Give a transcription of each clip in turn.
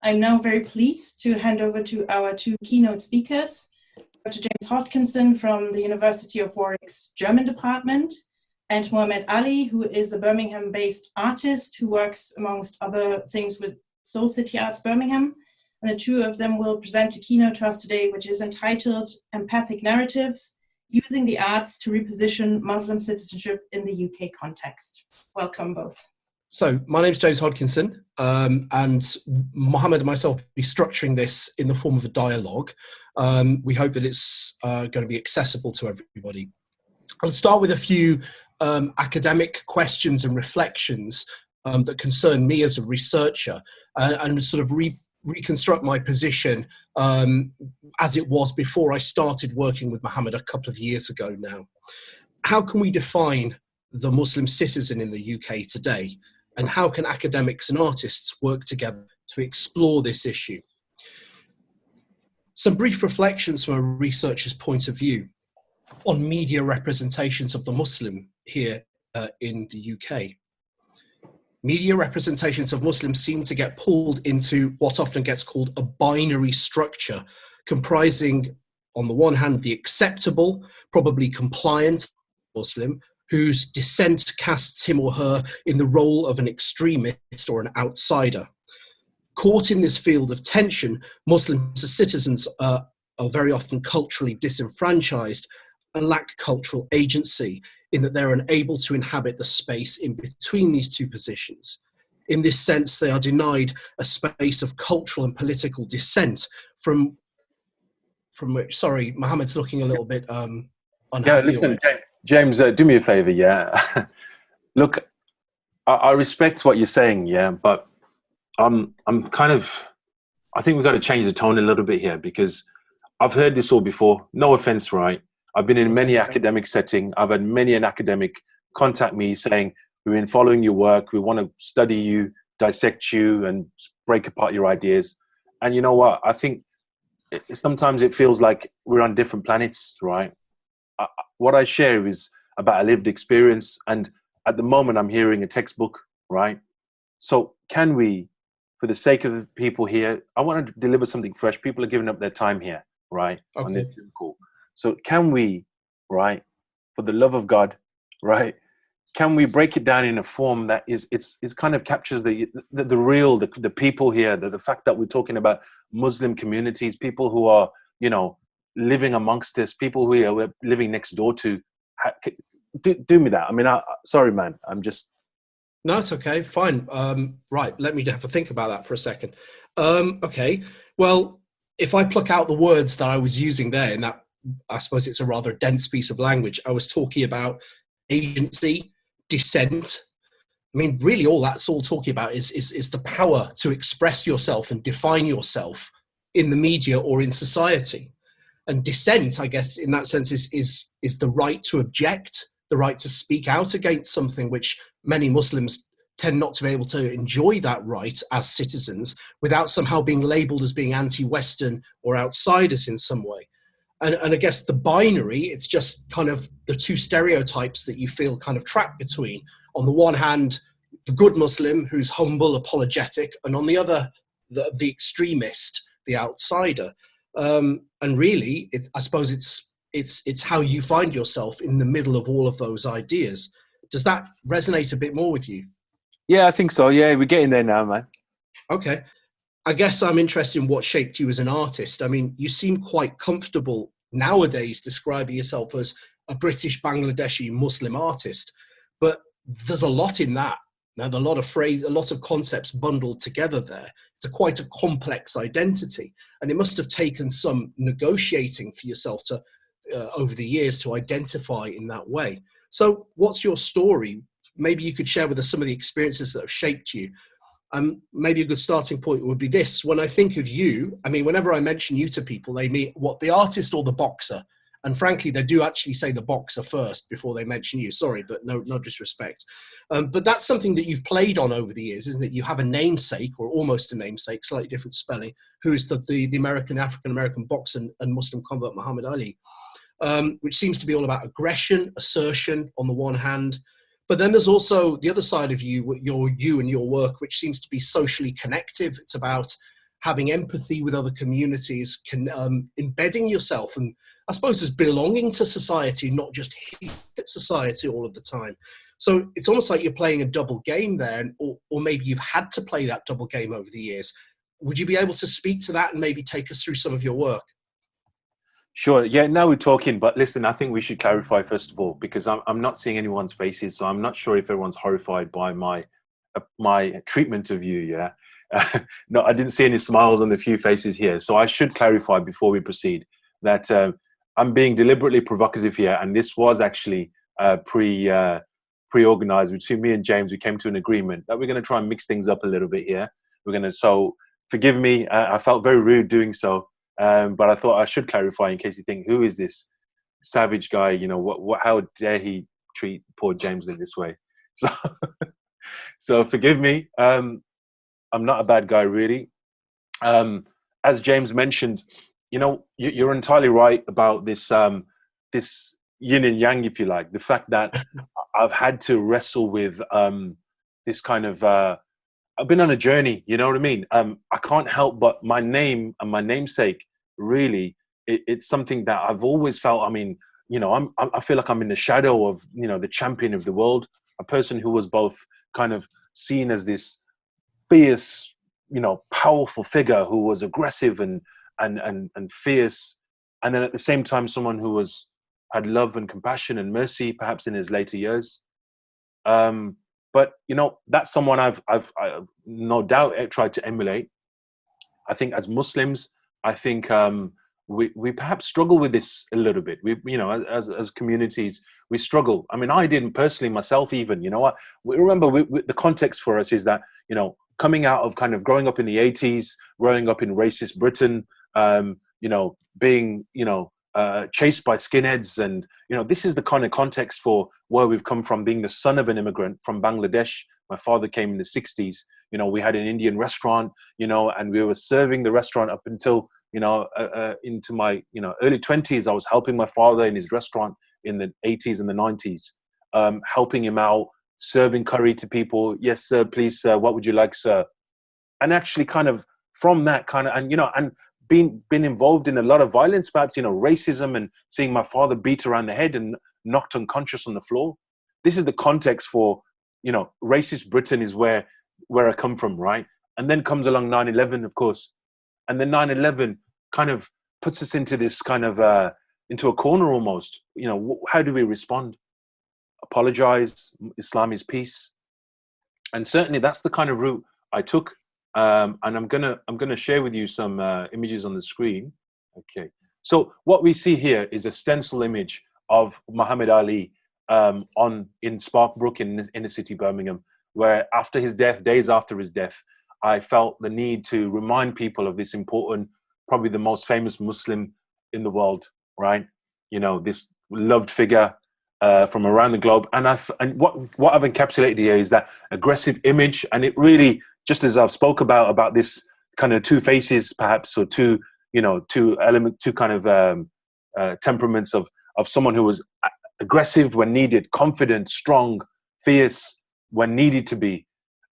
I'm now very pleased to hand over to our two keynote speakers, Dr. James Hodkinson from the University of Warwick's German department, and Mohammed Ali, who is a Birmingham-based artist who works, amongst other things, with Soul City Arts Birmingham. And the two of them will present a keynote to us today, which is entitled Empathic Narratives, Using the Arts to Reposition Muslim Citizenship in the UK Context. Welcome both. So my name is James Hodkinson, and Mohammed and myself will be structuring this in the form of a dialogue. We hope that it's going to be accessible to everybody. I'll start with a few academic questions and reflections that concern me as a researcher, and sort of reconstruct my position as it was before I started working with Mohammed a couple of years ago now. How can we define the Muslim citizen in the UK today? And how can academics and artists work together to explore this issue? Some brief reflections from a researcher's point of view on media representations of the Muslim here in the UK. Media representations of Muslims seem to get pulled into what often gets called a binary structure, comprising, on the one hand, the acceptable, probably compliant Muslim, whose dissent casts him or her in the role of an extremist or an outsider. Caught in this field of tension, Muslims as citizens are very often culturally disenfranchised and lack cultural agency, in that they're unable to inhabit the space in between these two positions. In this sense, they are denied a space of cultural and political dissent from which, sorry, Mohammed's looking a little bit unhappy. Yeah, listen, James, do me a favor, yeah. Look, I respect what you're saying, yeah, but I think we've got to change the tone a little bit here, because I've heard this all before. No offense, right? I've been in many academic settings. I've had many an academic contact me saying, we've been following your work. We want to study you, dissect you, and break apart your ideas. And you know what? I think sometimes it feels like we're on different planets, right? What I share is about a lived experience. And at the moment, I'm hearing a textbook, right? So can we, for the sake of the people here, I want to deliver something fresh. People are giving up their time here, right? Okay. On this call. So can we, right, for the love of God, right, can we break it down in a form that is, it kind of captures the real, the people here, the fact that we're talking about Muslim communities, people who are, you know, living amongst us, people who we're living next door to. Do me that. I mean, sorry, man, I'm just. No, it's okay, fine. Right, let me have to think about that for a second. Okay, well, if I pluck out the words that I was using there in that, I suppose it's a rather dense piece of language. I was talking about agency, dissent. I mean, really all that's all talking about is the power to express yourself and define yourself in the media or in society. And dissent, I guess, in that sense is the right to object, the right to speak out against something, which many Muslims tend not to be able to enjoy that right as citizens without somehow being labeled as being anti-Western or outsiders in some way. And I guess the binary, it's just kind of the two stereotypes that you feel kind of trapped between. On the one hand, the good Muslim who's humble, apologetic, and on the other, the extremist, the outsider. And really, I suppose it's how you find yourself in the middle of all of those ideas. Does that resonate a bit more with you? Yeah, I think so. Yeah, we're getting there now, man. Okay. I guess I'm interested in what shaped you as an artist. I mean, you seem quite comfortable nowadays describing yourself as a British Bangladeshi Muslim artist, but there's a lot in that. Now, a lot of concepts bundled together there. It's quite a complex identity, and it must have taken some negotiating for yourself to, over the years, to identify in that way. So what's your story? Maybe you could share with us some of the experiences that have shaped you. Maybe a good starting point would be this. When I think of you, I mean, whenever I mention you to people, they mean what, the artist or the boxer? And frankly, they do actually say the boxer first before they mention you. Sorry, but no disrespect. But that's something that you've played on over the years, isn't it? You have a namesake, or almost a namesake, slightly different spelling, who is the African-American boxer and Muslim convert Mohammed Ali, which seems to be all about aggression, assertion on the one hand. But then there's also the other side of you and your work, which seems to be socially connective. It's about having empathy with other communities, embedding yourself, and I suppose as belonging to society, not just hit society all of the time. So it's almost like you're playing a double game there, or maybe you've had to play that double game over the years. Would you be able to speak to that and maybe take us through some of your work? Sure. Yeah, now we're talking, but listen, I think we should clarify first of all, because I'm not seeing anyone's faces, so I'm not sure if everyone's horrified by my treatment of you. Yeah. No, I didn't see any smiles on the few faces here. So I should clarify before we proceed that I'm being deliberately provocative here. And this was actually pre-organized between me and James. We came to an agreement that we're going to try and mix things up a little bit here. So forgive me. I felt very rude doing so. But I thought I should clarify in case you think, who is this savage guy? You know, how dare he treat poor James in this way? So forgive me. I'm not a bad guy, really. As James mentioned, you know, you're entirely right about this, this yin and yang, if you like. The fact that I've had to wrestle with this kind of, I've been on a journey, you know what I mean? I can't help but my name and my namesake, really, it's something that I've always felt. I mean, you know, I feel like I'm in the shadow of, you know, the champion of the world, a person who was both kind of seen as this fierce, you know, powerful figure who was aggressive and fierce, and then at the same time someone who had love and compassion and mercy, perhaps in his later years. But you know, that's someone I've no doubt tried to emulate. I think as Muslims, I think we perhaps struggle with this a little bit. We, you know, as communities, we struggle. I mean, I didn't personally myself, even, you know, remember the context for us is that, you know, coming out of kind of growing up in the 80s, growing up in racist Britain, you know, being, you know, chased by skinheads, and you know, this is the kind of context for where we've come from, being the son of an immigrant from Bangladesh. My father came in the 60s. You know, we had an Indian restaurant, you know, and we were serving the restaurant up until, you know, into my, you know, early 20s. I was helping my father in his restaurant in the 80s and the 90s, helping him out, serving curry to people. Yes, sir, please, sir, what would you like, sir? And actually kind of from that kind of, and, you know, and been involved in a lot of violence, perhaps, you know, racism, and seeing my father beat around the head and knocked unconscious on the floor. This is the context for, you know, racist Britain is where I come from, right? And then comes along 9/11, of course. And then 9/11 kind of puts us into this kind of, into a corner almost. You know, how do we respond? Apologize, Islam is peace. And certainly that's the kind of route I took. And I'm gonna share with you some images on the screen. Okay, so what we see here is a stencil image of Muhammad Ali in Sparkbrook in inner city Birmingham, where after his death, days after his death, I felt the need to remind people of this important, probably the most famous Muslim in the world, right? You know, this loved figure from around the globe. And what I've encapsulated here is that aggressive image, and it really, just as I've spoke about this kind of two faces, perhaps, or two kind of temperaments of someone who was aggressive when needed, confident, strong, fierce when needed to be,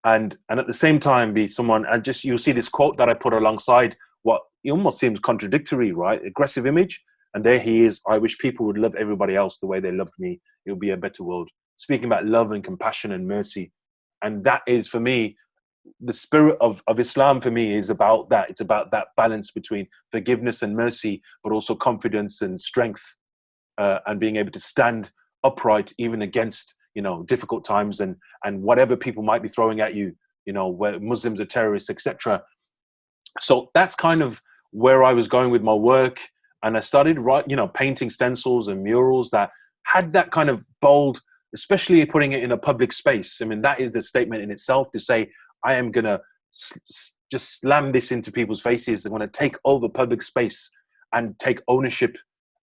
and at the same time be someone. And just, you'll see this quote that I put alongside what it almost seems contradictory, right? Aggressive image, and there he is. I wish people would love everybody else the way they loved me. It would be a better world. Speaking about love and compassion and mercy, and that is, for me, the spirit of Islam. For me, is about that. It's about that balance between forgiveness and mercy, but also confidence and strength, and being able to stand upright even against, you know, difficult times and whatever people might be throwing at you, you know, where Muslims are terrorists, etc. So that's kind of where I was going with my work, and I started painting stencils and murals that had that kind of bold, especially putting it in a public space. I mean, that is the statement in itself, to say, I am going to just slam this into people's faces. I want to take over public space and take ownership.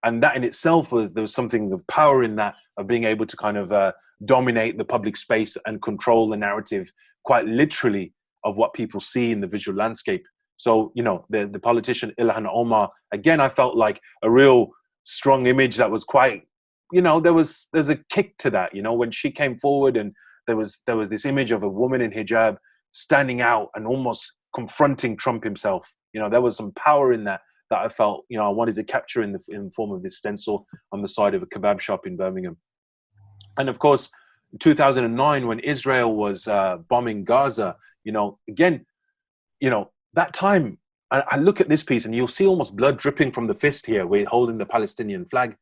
And that in itself there was something of power in that, of being able to kind of dominate the public space and control the narrative, quite literally, of what people see in the visual landscape. So, you know, the politician Ilhan Omar, again, I felt like a real strong image that was quite, you know, there's a kick to that, you know, when she came forward, and there was this image of a woman in hijab standing out and almost confronting Trump himself. You know, there was some power in that I felt, you know, I wanted to capture in the form of this stencil on the side of a kebab shop in Birmingham. And of course, 2009, when Israel was bombing Gaza, you know, again, you know, that time, I look at this piece and you'll see almost blood dripping from the fist here. We're holding the Palestinian flag.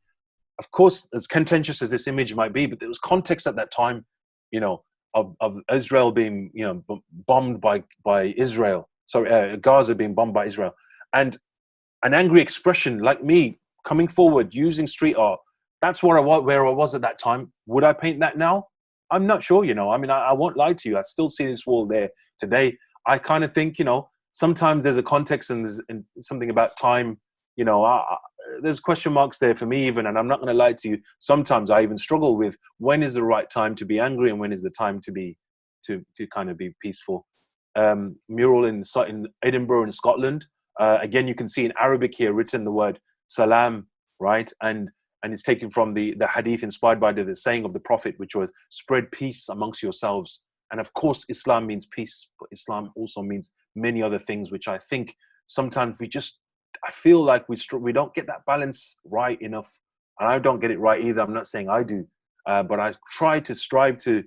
Of course, as contentious as this image might be, but there was context at that time, you know, of Israel being, you know, bombed by Israel. Sorry, Gaza being bombed by Israel. And an angry expression like me coming forward using street art, that's where I was at that time. Would I paint that now? I'm not sure, you know. I mean, I won't lie to you. I still see this wall there today. I kind of think, you know, sometimes there's a context and there's something about time, you know, there's question marks there for me even, and I'm not going to lie to you. Sometimes I even struggle with when is the right time to be angry and when is the time to be, to kind of be peaceful. Mural in Edinburgh in Scotland. Again, you can see in Arabic here written the word salam, right? And it's taken from the hadith inspired by the saying of the Prophet, which was spread peace amongst yourselves. And of course, Islam means peace, but Islam also means many other things, which I think sometimes I feel like we don't get that balance right enough. And I don't get it right either. I'm not saying I do, but I try to strive to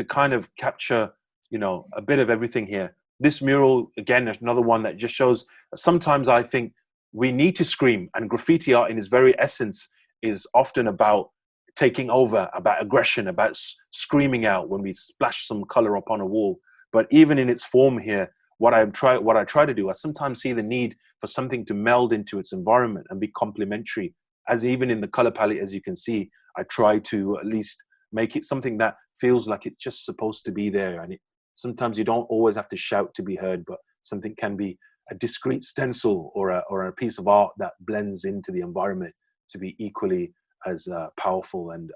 kind of capture, you know, a bit of everything here. This mural, again, is another one that just shows sometimes I think we need to scream, and graffiti art in its very essence is often about taking over, about aggression, about screaming out when we splash some color upon a wall. But even in its form here, what I try to do, I sometimes see the need for something to meld into its environment and be complementary. As even in the color palette, as you can see, I try to at least make it something that feels like it's just supposed to be there. And sometimes you don't always have to shout to be heard, but something can be a discrete stencil or a piece of art that blends into the environment to be equally as powerful and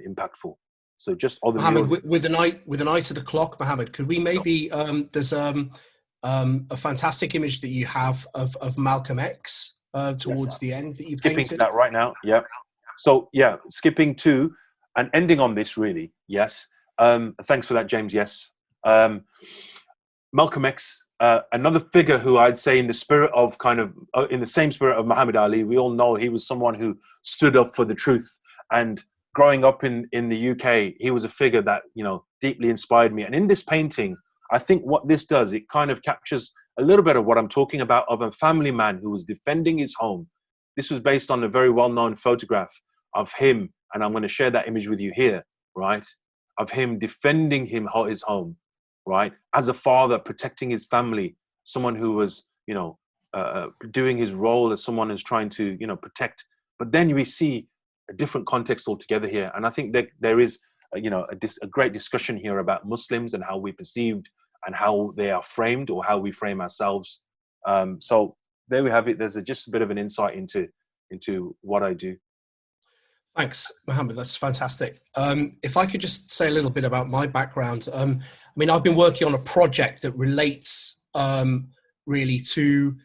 impactful. So just other Mohammed, with an eye to the clock, Mohammed, could we maybe there's a fantastic image that you have of Malcolm X towards the end that you painted. Skipping that right now, yeah. So yeah, skipping to and ending on this really, yes. Thanks for that, James. Yes, Malcolm X, another figure who I'd say in the spirit of in the same spirit of Muhammad Ali. We all know he was someone who stood up for the truth. And growing up in the UK, he was a figure that, you know, deeply inspired me. And in this painting, I think what this does, it kind of captures a little bit of what I'm talking about, of a family man who was defending his home. This was based on a very well-known photograph of him, and I'm going to share that image with you here, right? Of him defending his home, right? As a father, protecting his family, someone who was, you know, doing his role as someone who's trying to, you know, protect. But then we see a different context altogether here. And I think that there is, you know, a great discussion here about Muslims and how we perceived and how they are framed or how we frame ourselves. So there we have it. There's just a bit of an insight into what I do. Thanks, Mohammed. That's fantastic. If I could just say a little bit about my background. I mean, I've been working on a project that relates really to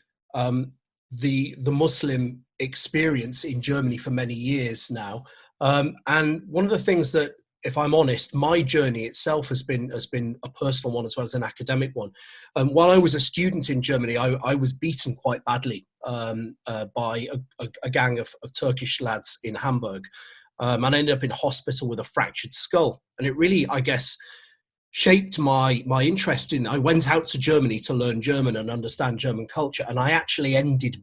the Muslim experience in Germany for many years now. And one of the things that, if I'm honest, my journey itself has been a personal one as well as an academic one. While I was a student in Germany, I was beaten quite badly by a gang of Turkish lads in Hamburg. And I ended up in hospital with a fractured skull. And it really, I guess, shaped my interest in. I went out to Germany to learn German and understand German culture. And I actually ended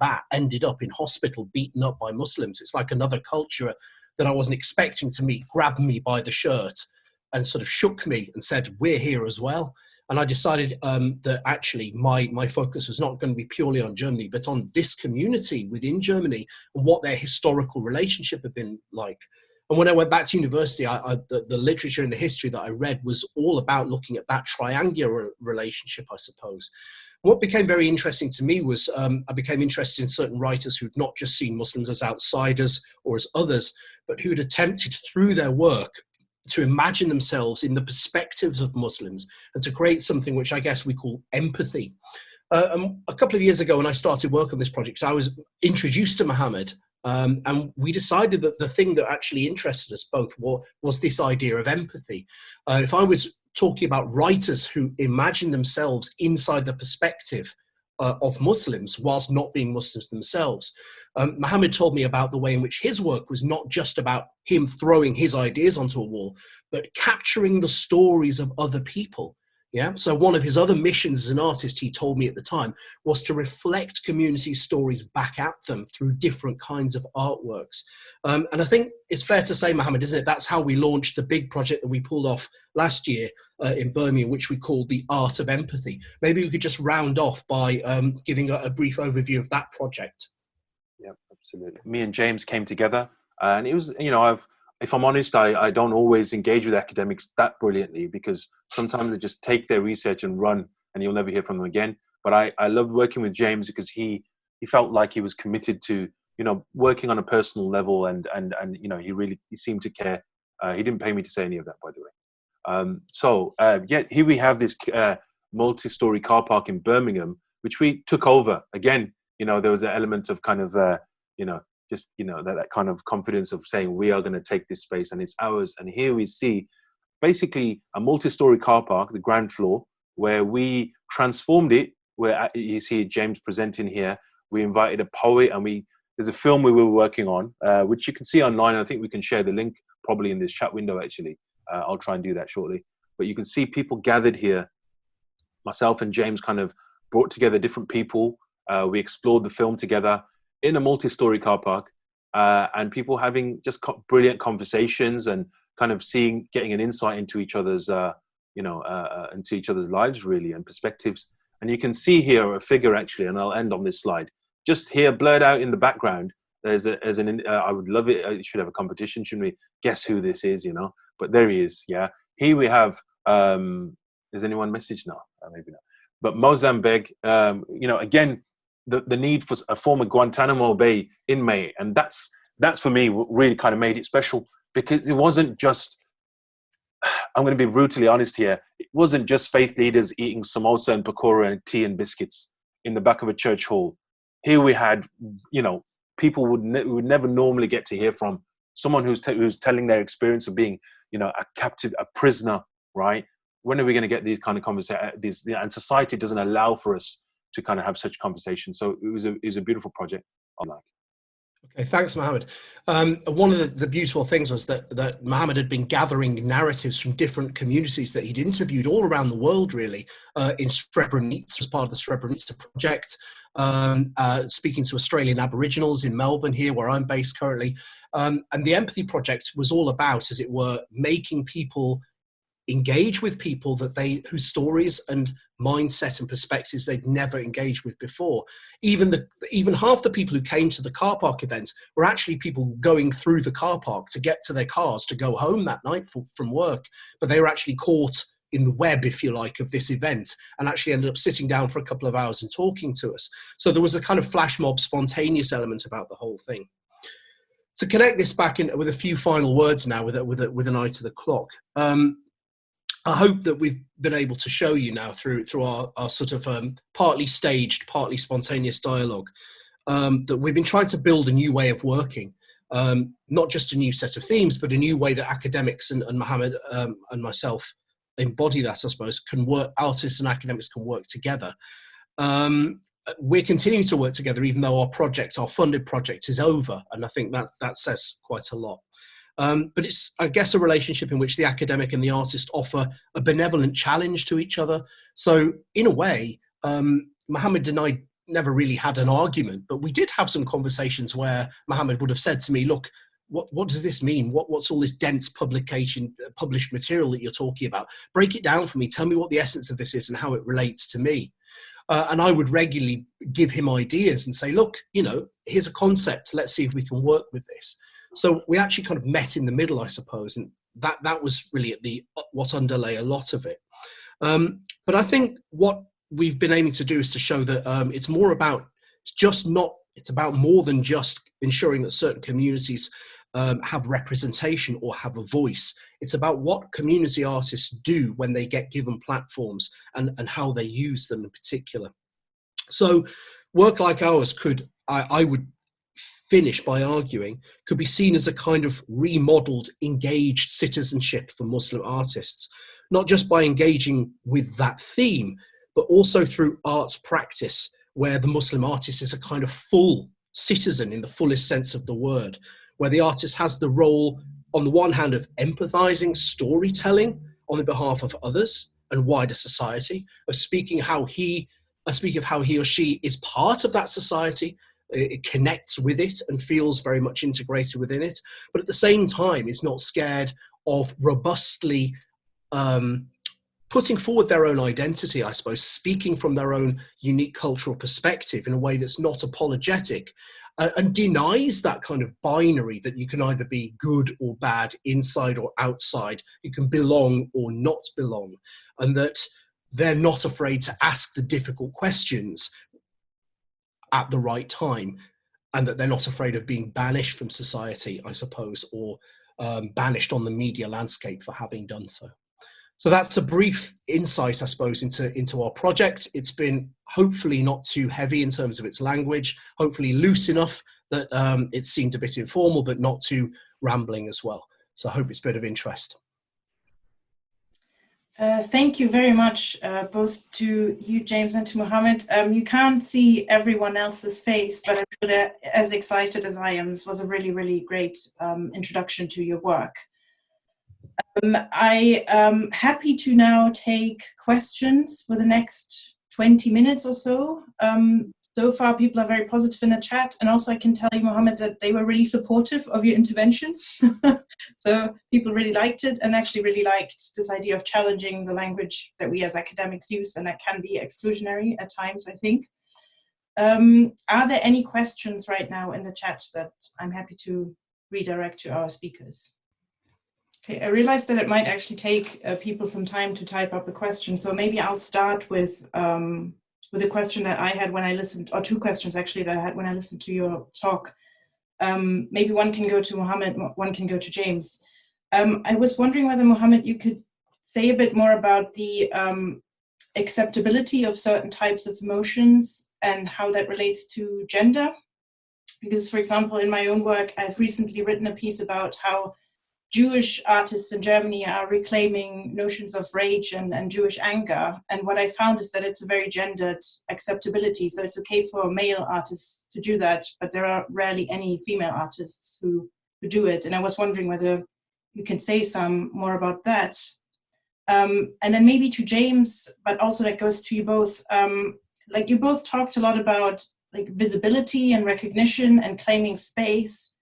up in hospital, beaten up by Muslims. It's like another culture that I wasn't expecting to meet, grabbed me by the shirt and sort of shook me and said, we're here as well. And I decided that actually my focus was not going to be purely on Germany, but on this community within Germany and what their historical relationship had been like. And when I went back to university, the literature and the history that I read was all about looking at that triangular relationship, I suppose. What became very interesting to me was I became interested in certain writers who'd not just seen Muslims as outsiders or as others, but who'd attempted through their work to imagine themselves in the perspectives of Muslims and to create something which I guess we call empathy. A couple of years ago when I started work on this project, I was introduced to Mohammed, and we decided that the thing that actually interested us both was this idea of empathy. If I was talking about writers who imagine themselves inside the perspective of Muslims whilst not being Muslims themselves. Mohammed told me about the way in which his work was not just about him throwing his ideas onto a wall, but capturing the stories of other people. Yeah. So one of his other missions as an artist, he told me at the time, was to reflect community stories back at them through different kinds of artworks. And I think it's fair to say, Mohammed, isn't it? That's how we launched the big project that we pulled off last year in Birmingham, which we called the Art of Empathy. Maybe we could just round off by giving a brief overview of that project. Yeah, absolutely. Me and James came together, and it was, if I'm honest, I don't always engage with academics that brilliantly, because sometimes they just take their research and run and you'll never hear from them again. But I loved working with James because he felt like he was committed to, working on a personal level, and he seemed to care. He didn't pay me to say any of that, by the way. Here we have this multi-story car park in Birmingham, which we took over. Again, there was an element of kind of, that kind of confidence of saying we are going to take this space and it's ours. And here we see basically a multi-story car park, the ground floor, where we transformed it, where you see James presenting here. We invited a poet, and there's a film we were working on, which you can see online. I think we can share the link probably in this chat window, actually. I'll try and do that shortly. But you can see people gathered here. Myself and James kind of brought together different people. We explored the film together in a multi-story car park, and people having just brilliant conversations and kind of getting an insight into each other's, into each other's lives, really, and perspectives. And you can see here a figure, actually, and I'll end on this slide. Just here, blurred out in the background, I would love it. I should have a competition, shouldn't we? Guess who this is, But there he is, yeah. Here we have, is anyone messaged now? Maybe not. But Mozambique, again, the need for a former Guantanamo Bay inmate. And that's for me what really kind of made it special, because it wasn't just, I'm going to be brutally honest here, it wasn't just faith leaders eating samosa and pakora and tea and biscuits in the back of a church hall. Here we had, people would never normally get to hear from. Someone who's telling their experience of being, a captive, a prisoner, right? When are we going to get these kind of conversations? And society doesn't allow for us to kind of have such conversations. So it was a beautiful project. Okay, thanks, Mohammed. One of the beautiful things was that Mohammed had been gathering narratives from different communities that he'd interviewed all around the world, really, in Srebrenica as part of the Srebrenica project, speaking to Australian Aboriginals in Melbourne here, where I'm based currently. And the Empathy Project was all about, as it were, making people engage with people whose stories and mindset and perspectives they'd never engaged with before. Even half the people who came to the car park events were actually people going through the car park to get to their cars to go home that night from work, but they were actually caught in the web, if you like, of this event, and actually ended up sitting down for a couple of hours and talking to us. So there was a kind of flash mob spontaneous element about the whole thing. To connect this back in with a few final words now, with an eye to the clock, I hope that we've been able to show you now through our sort of partly staged, partly spontaneous dialogue, that we've been trying to build a new way of working, not just a new set of themes, but a new way that academics and Mohammed and myself embody that, I suppose, artists and academics can work together. We're continuing to work together, even though our funded project is over. And I think that says quite a lot. But it's, I guess, a relationship in which the academic and the artist offer a benevolent challenge to each other. So in a way, Mohammed and I never really had an argument, but we did have some conversations where Mohammed would have said to me, look, what does this mean? What's all this dense published material that you're talking about? Break it down for me. Tell me what the essence of this is and how it relates to me. And I would regularly give him ideas and say, look, here's a concept. Let's see if we can work with this. So we actually kind of met in the middle, I suppose, and that was really what underlay a lot of it. But I think what we've been aiming to do is to show that it's about more than just ensuring that certain communities have representation or have a voice. It's about what community artists do when they get given platforms and how they use them in particular. So work like ours I would finish by arguing, could be seen as a kind of remodeled, engaged citizenship for Muslim artists, not just by engaging with that theme, but also through arts practice, where the Muslim artist is a kind of full citizen in the fullest sense of the word, where the artist has the role, on the one hand, of empathizing, storytelling on the behalf of others and wider society, of speaking of how he or she is part of that society, it connects with it and feels very much integrated within it, but at the same time is not scared of robustly putting forward their own identity, I suppose, speaking from their own unique cultural perspective in a way that's not apologetic, and denies that kind of binary that you can either be good or bad, inside or outside, you can belong or not belong, and that they're not afraid to ask the difficult questions at the right time, and that they're not afraid of being banished from society, I suppose, or banished on the media landscape for having done so. So that's a brief insight, I suppose, into our project. It's been hopefully not too heavy in terms of its language, hopefully loose enough that it seemed a bit informal, but not too rambling as well. So I hope it's a bit of interest. Thank you very much, both to you, James, and to Mohammed. You can't see everyone else's face, but I'm sure they're as excited as I am. This was a really, really great introduction to your work. I am happy to now take questions for the next 20 minutes or so. So far, people are very positive in the chat. And also I can tell you, Mohammed, that they were really supportive of your intervention. So people really liked it and actually really liked this idea of challenging the language that we as academics use, and that can be exclusionary at times, I think. Are there any questions right now in the chat that I'm happy to redirect to our speakers? Okay, I realized that it might actually take people some time to type up a question, so maybe I'll start with a question that I had when I listened, or two questions actually that I had when I listened to your talk. Maybe one can go to Mohammed, one can go to James. I was wondering whether, Mohammed, you could say a bit more about the acceptability of certain types of emotions and how that relates to gender. Because, for example, in my own work, I've recently written a piece about how Jewish artists in Germany are reclaiming notions of rage and Jewish anger. And what I found is that it's a very gendered acceptability. So it's okay for male artists to do that, but there are rarely any female artists who do it. And I was wondering whether you can say some more about that. And then maybe to James, but also that goes to you both. Like you both talked a lot about like visibility and recognition and claiming space,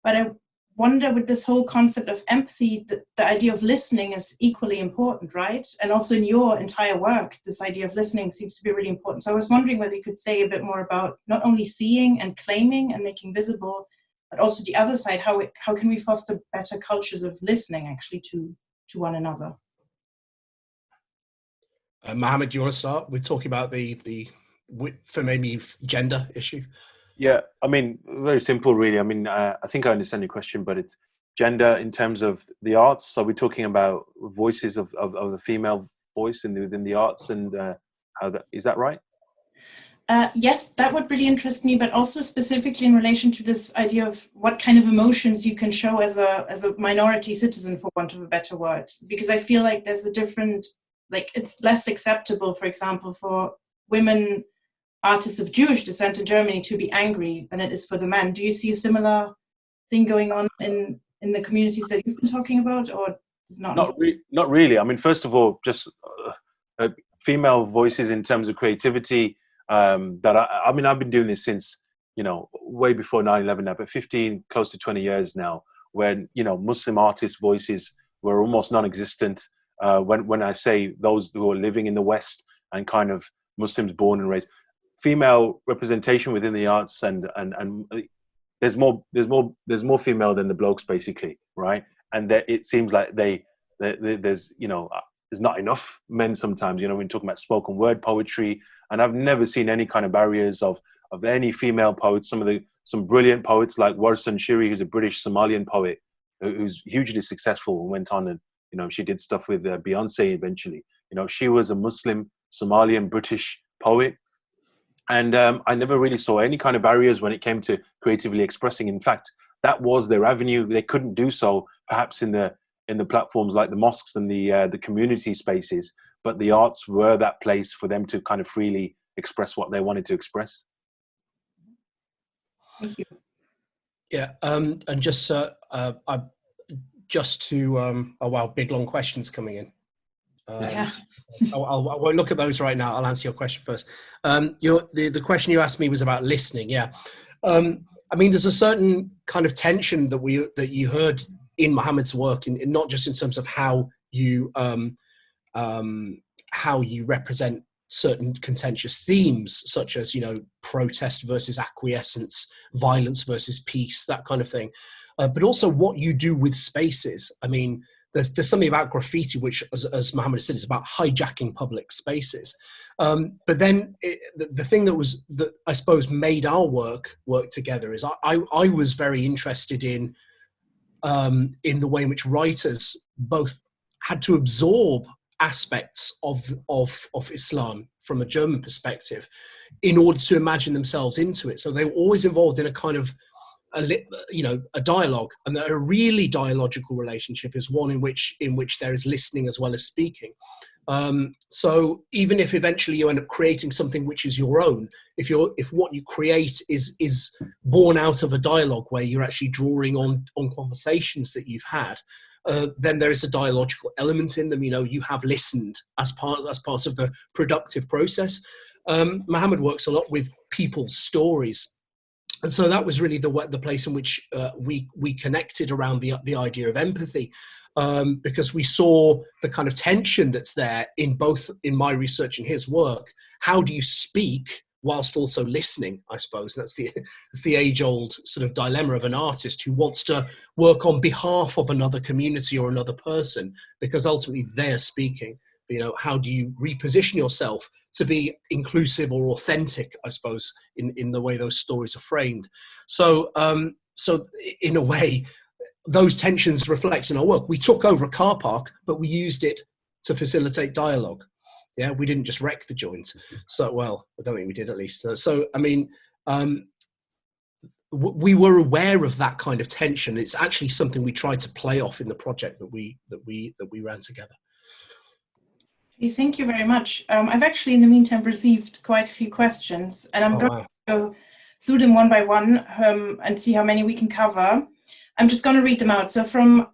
but I wonder with this whole concept of empathy, the idea of listening is equally important, right? And also in your entire work, this idea of listening seems to be really important. So I was wondering whether you could say a bit more about not only seeing and claiming and making visible, but also the other side, how can we foster better cultures of listening actually to one another? Mohammed, do you want to start with talking about for maybe gender issue? Yeah, I mean, very simple, really. I mean, I think I understand your question, but it's gender in terms of the arts. So we're talking about voices of the female voice within the arts, and how that is that right? Yes, that would really interest me, but also specifically in relation to this idea of what kind of emotions you can show as a minority citizen, for want of a better word. Because I feel like there's a different, like it's less acceptable, for example, for women artists of Jewish descent in Germany to be angry than it is for the men. Do you see a similar thing going on in the communities that you've been talking about, or is not really? I mean, first of all, just female voices in terms of creativity. That I mean, I've been doing this since way before 9/11 now, but 15, close to 20 years now. When Muslim artists' voices were almost non-existent. When I say those who are living in the West and kind of Muslims born and raised. Female representation within the arts and there's more female than the blokes, basically, right? And it seems like there's not enough men sometimes. When you're talking about spoken word poetry, and I've never seen any kind of barriers of any female poets. Some brilliant poets like Warwick, who's a British Somalian poet who's hugely successful and went on and she did stuff with Beyonce eventually. She was a Muslim Somalian British poet. And I never really saw any kind of barriers when it came to creatively expressing. In fact, that was their avenue. They couldn't do so perhaps in the in the platforms like the mosques and the community spaces, but the arts were that place for them to kind of freely express what they wanted to express. Thank you. Yeah, and just oh wow, big long questions coming in. Yeah. I won't look at those right now. I'll answer your question first. The question you asked me was about listening. Yeah, I mean, there's a certain kind of tension that you heard in Mohammed's work, in not just in terms of how you represent certain contentious themes, such as, you know, protest versus acquiescence, violence versus peace, that kind of thing, but also what you do with spaces. I mean, there's something about graffiti, which, as Mohammed said, is about hijacking public spaces. But then the thing that I suppose made our work together is I was very interested in the way in which writers both had to absorb aspects of Islam from a German perspective in order to imagine themselves into it. So they were always involved in a kind of a dialogue, and that a really dialogical relationship is one in which there is listening as well as speaking. So even if eventually you end up creating something which is your own, if what you create is born out of a dialogue where you're actually drawing on conversations that you've had, then there is a dialogical element in them. You know, you have listened as part of the productive process. Mohammed works a lot with people's stories. And so that was really the place in which we connected around the idea of empathy, because we saw the kind of tension that's there in my research and his work. How do you speak whilst also listening? I suppose that's the age-old sort of dilemma of an artist who wants to work on behalf of another community or another person, because ultimately they're speaking. You know, how do you reposition yourself to be inclusive or authentic, I suppose, in the way those stories are framed. So in a way, those tensions reflect in our work. We took over a car park, but we used it to facilitate dialogue. Yeah, we didn't just wreck the joint. So, well, I don't think we did, at least. So, I mean, we were aware of that kind of tension. It's actually something we tried to play off in the project that we ran together. Thank you very much. I've actually, in the meantime, received quite a few questions, and I'm going to go through them one by one and see how many we can cover. I'm just going to read them out. So from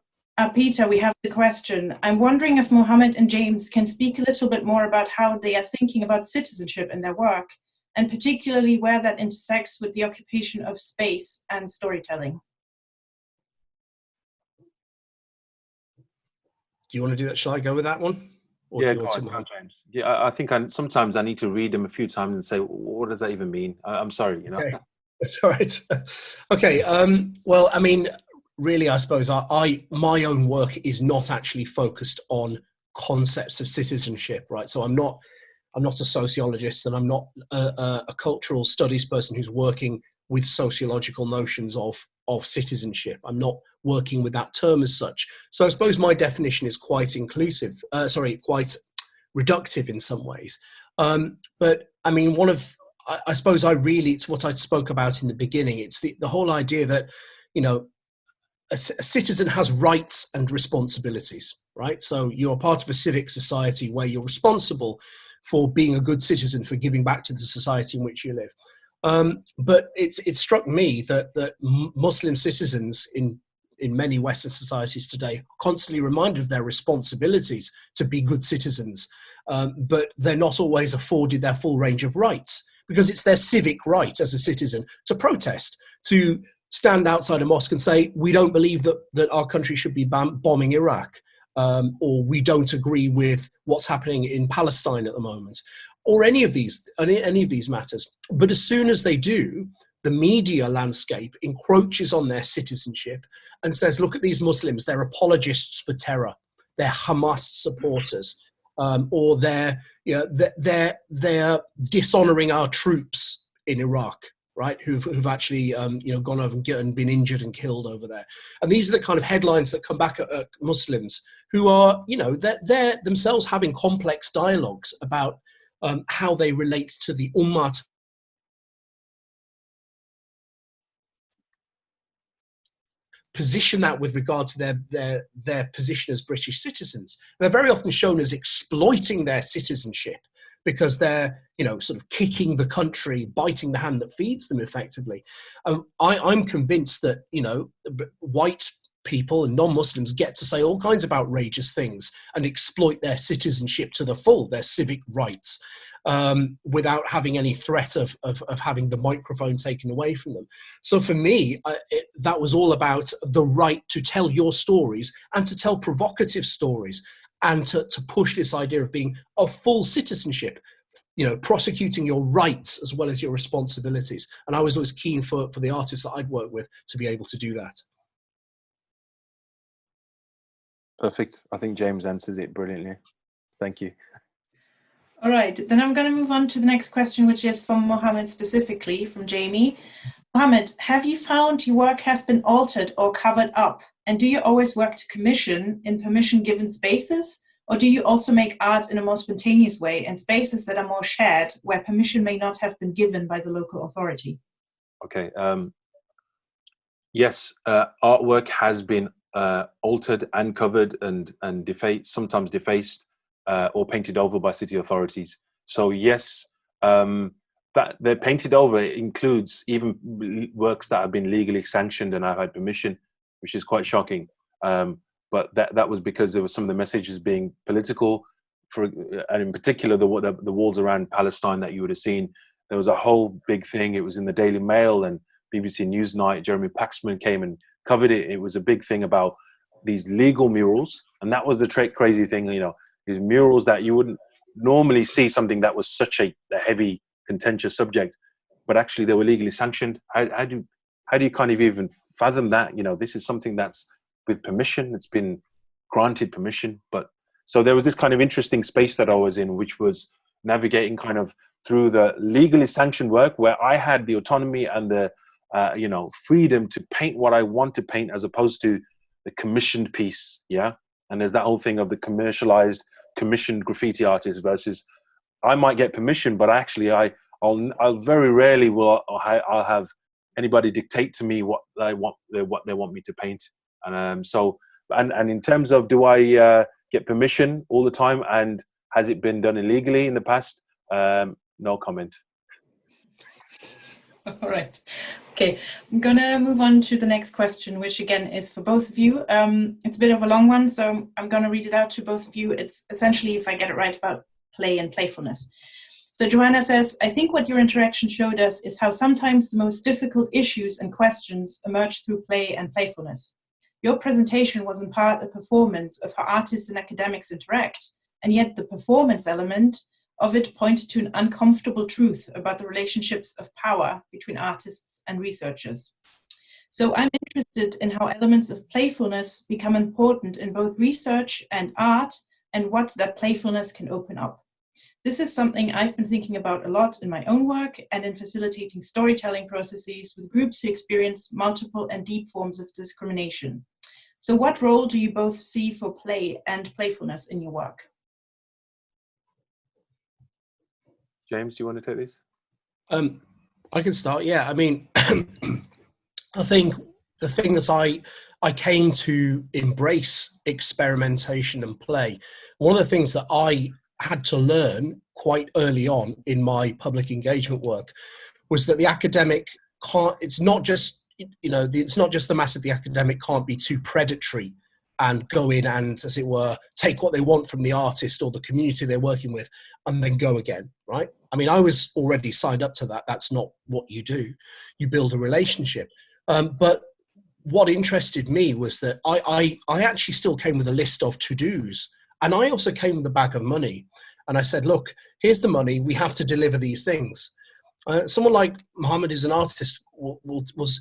Peter, we have the question: I'm wondering if Mohammed and James can speak a little bit more about how they are thinking about citizenship in their work, and particularly where that intersects with the occupation of space and storytelling. Do you want to do that? Shall I go with that one? Or yeah, go on, James. Yeah, I think sometimes I need to read them a few times and say, what does that even mean? I'm sorry, you know. Okay. That's all right. Okay. Well, I mean, really, I suppose my own work is not actually focused on concepts of citizenship, right? So I'm not a sociologist, and I'm not a cultural studies person who's working with sociological notions of citizenship. I'm not working with that term as such. So I suppose my definition is quite quite reductive in some ways. But I mean, I suppose it's what I spoke about in the beginning. It's the whole idea that, you know, a citizen has rights and responsibilities, right? So you're part of a civic society where you're responsible for being a good citizen, for giving back to the society in which you live. But it struck me that Muslim citizens in many Western societies today are constantly reminded of their responsibilities to be good citizens, but they're not always afforded their full range of rights, because it's their civic right as a citizen to protest, to stand outside a mosque and say, we don't believe that our country should be bombing Iraq, or we don't agree with what's happening in Palestine at the moment, or any of these matters. But as soon as they do, the media landscape encroaches on their citizenship and says, look at these Muslims, they're apologists for terror, they're Hamas supporters, or they're dishonoring our troops in Iraq, right, who've actually gone over and been injured and killed over there. And these are the kind of headlines that come back at Muslims who are, they're themselves having complex dialogues about how they relate to the ummah. position that with regard to their position as British citizens. They're very often shown as exploiting their citizenship because they're, sort of kicking the country, biting the hand that feeds them effectively. I'm convinced that, white people and non-Muslims get to say all kinds of outrageous things and exploit their citizenship to the full, their civic rights, without having any threat of having the microphone taken away from them. So for me, that was all about the right to tell your stories and to tell provocative stories and to push this idea of being a full citizenship, prosecuting your rights as well as your responsibilities. And I was always keen for the artists that I'd worked with to be able to do that. Perfect. I think James answers it brilliantly. Thank you. All right, then I'm going to move on to the next question, which is from Mohammed specifically, from Jamie. Mohammed, have you found your work has been altered or covered up? And do you always work to commission in permission-given spaces? Or do you also make art in a more spontaneous way in spaces that are more shared, where permission may not have been given by the local authority? Okay. Yes, artwork has been altered and covered and sometimes defaced or painted over by city authorities. So yes, that they're painted over includes even works that have been legally sanctioned and I've had permission, which is quite shocking. But that was because there were some of the messages being political, and in particular the walls around Palestine that you would have seen. There was a whole big thing. It was in the Daily Mail and BBC Newsnight. Jeremy Paxman came and covered it. It was a big thing about these legal murals, and that was the crazy thing. These murals that you wouldn't normally see something that was such a heavy, contentious subject, but actually they were legally sanctioned. How do you kind of even fathom that? This is something that's with permission. It's been granted permission, but so there was this kind of interesting space that I was in, which was navigating kind of through the legally sanctioned work where I had the autonomy and the freedom to paint what I want to paint, as opposed to the commissioned piece. Yeah. And there's that whole thing of the commercialized, commissioned graffiti artist versus I might get permission, but actually I'll very rarely I'll have anybody dictate to me what they want me to paint. And and in terms of, do I get permission all the time, and has it been done illegally in the past? No comment. All right. Okay, I'm gonna move on to the next question, which again is for both of you. It's a bit of a long one, so I'm gonna read it out to both of you. It's essentially, if I get it right, about play and playfulness. So Joanna says, I think what your interaction showed us is how sometimes the most difficult issues and questions emerge through play and playfulness. Your presentation was in part a performance of how artists and academics interact, and yet the performance element of it pointed to an uncomfortable truth about the relationships of power between artists and researchers. So I'm interested in how elements of playfulness become important in both research and art, and what that playfulness can open up. This is something I've been thinking about a lot in my own work and in facilitating storytelling processes with groups who experience multiple and deep forms of discrimination. So what role do you both see for play and playfulness in your work? James, do you want to take this? I can start. Yeah, I mean, I think the thing that I came to embrace experimentation and play. One of the things that I had to learn quite early on in my public engagement work was that the academic can't. It's not just it's not just the matter that the academic can't be too predatory and go in and, as it were, take what they want from the artist or the community they're working with and then go again, right? I mean, I was already signed up to that. That's not what you do. You build a relationship. But what interested me was that I actually still came with a list of to-dos, and I also came with a bag of money. And I said, look, here's the money. We have to deliver these things. Someone like Mohammed is an artist,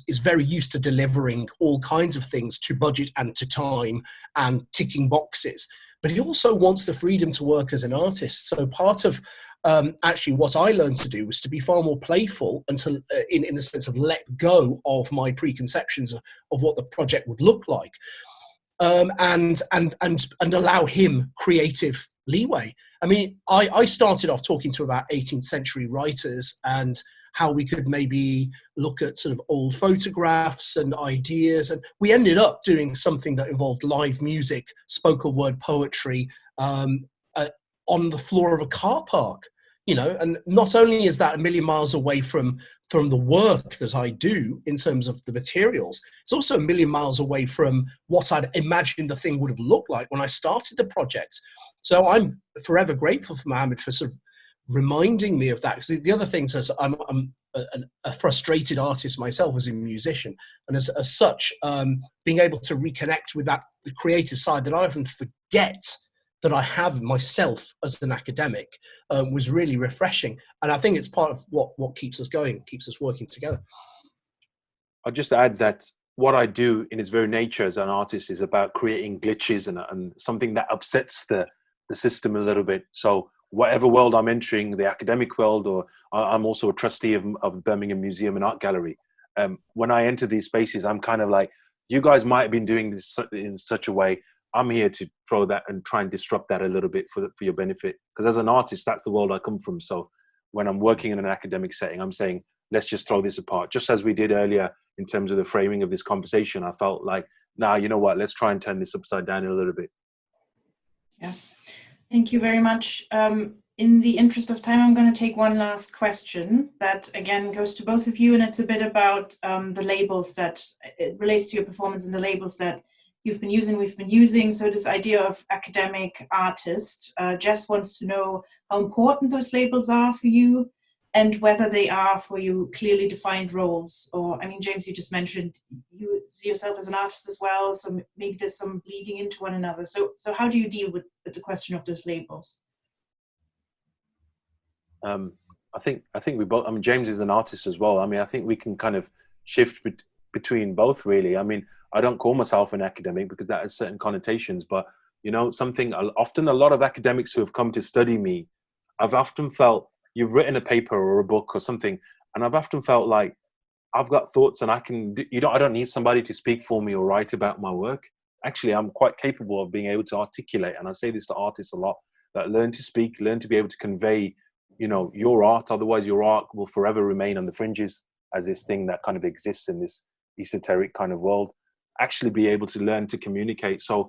is very used to delivering all kinds of things to budget and to time and ticking boxes. But he also wants the freedom to work as an artist. So part of actually what I learned to do was to be far more playful and to, in the sense of let go of my preconceptions of what the project would look like, and allow him creative leeway. I mean, I started off talking to about 18th century writers, and how we could maybe look at sort of old photographs and ideas. And we ended up doing something that involved live music, spoken word poetry, on the floor of a car park. You know, and not only is that a million miles away from the work that I do in terms of the materials, it's also a million miles away from what I'd imagined the thing would have looked like when I started the project. So I'm forever grateful for Mohammed for sort of reminding me of that. Because the other thing is, I'm a frustrated artist myself as a musician, and as such, being able to reconnect with that, the creative side that I often forget that I have myself as an academic, was really refreshing. And I think it's part of what keeps us going, keeps us working together. I'll just add that what I do in its very nature as an artist is about creating glitches and something that upsets the system a little bit. So whatever world I'm entering, the academic world, or I'm also a trustee of Birmingham Museum and Art Gallery. When I enter these spaces, I'm kind of like, you guys might have been doing this in such a way. I'm here to throw that and try and disrupt that a little bit for your benefit. Because as an artist, that's the world I come from. So when I'm working in an academic setting, I'm saying, let's just throw this apart. Just as we did earlier in terms of the framing of this conversation, I felt like, nah, you know what, let's try and turn this upside down a little bit. Yeah, thank you very much. In the interest of time, I'm going to take one last question that, again, goes to both of you. And it's a bit about the labels that, it relates to your performance and the labels that we've been using. So this idea of academic artist, Jess wants to know how important those labels are for you and whether they are for you clearly defined roles. Or, I mean, James, you just mentioned you see yourself as an artist as well. So maybe there's some bleeding into one another. So how do you deal with the question of those labels? I think we both, I mean, James is an artist as well. I mean, I think we can kind of shift between both, really. I mean, I don't call myself an academic because that has certain connotations, but you know, often a lot of academics who have come to study me, I've often felt, you've written a paper or a book or something, and I've often felt like I've got thoughts and I don't need somebody to speak for me or write about my work. Actually, I'm quite capable of being able to articulate. And I say this to artists a lot, that learn to speak, learn to be able to convey, you know, your art. Otherwise your art will forever remain on the fringes as this thing that kind of exists in this esoteric kind of world. Actually be able to learn to communicate. So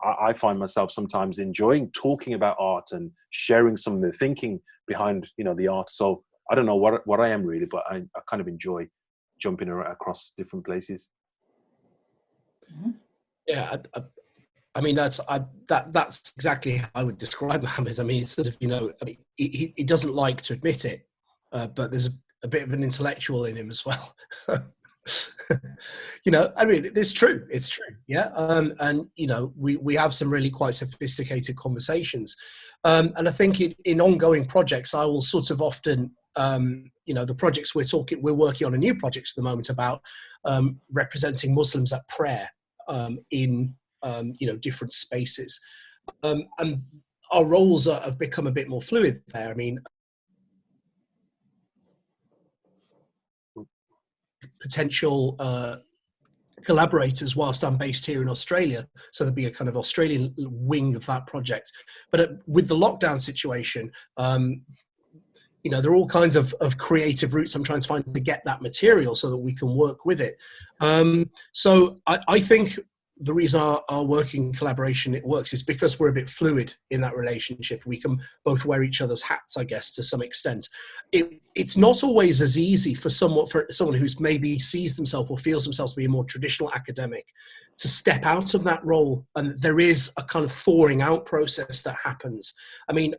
I find myself sometimes enjoying talking about art and sharing some of the thinking behind, you know, the art. So I don't know what I am really, but I kind of enjoy jumping across different places. Yeah, I mean, that's exactly how I would describe Mohammed. I mean, it's sort of, you know, I mean, he doesn't like to admit it, but there's a bit of an intellectual in him as well. You know, I mean, it's true. Yeah. And, you know, we have some really quite sophisticated conversations. And I think in ongoing projects, I will sort of often, you know, the projects we're working on a new project at the moment about representing Muslims at prayer in, you know, different spaces. And our roles have become a bit more fluid there. I mean, potential collaborators whilst I'm based here in Australia, so there'll be a kind of Australian wing of that project. But with the lockdown situation, you know, there are all kinds of creative routes I'm trying to find to get that material so that we can work with it. So I think the reason our working collaboration it works is because we're a bit fluid in that relationship. We can both wear each other's hats, I guess, to some extent. It's not always as easy for someone who's maybe sees themselves or feels themselves to be a more traditional academic to step out of that role. And there is a kind of thawing out process that happens. I mean,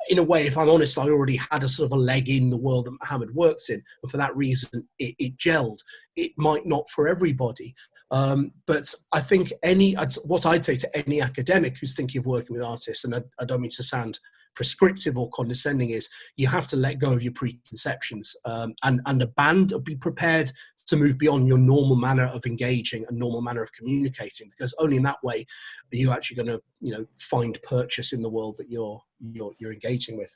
in a way, if I'm honest, I already had a sort of a leg in the world that Mohammed works in. And for that reason, it gelled. It might not for everybody. But I think what I'd say to any academic who's thinking of working with artists, and I don't mean to sound prescriptive or condescending, is you have to let go of your preconceptions and a band be prepared to move beyond your normal manner of engaging and normal manner of communicating, because only in that way are you actually going to, you know, find purchase in the world that you're engaging with.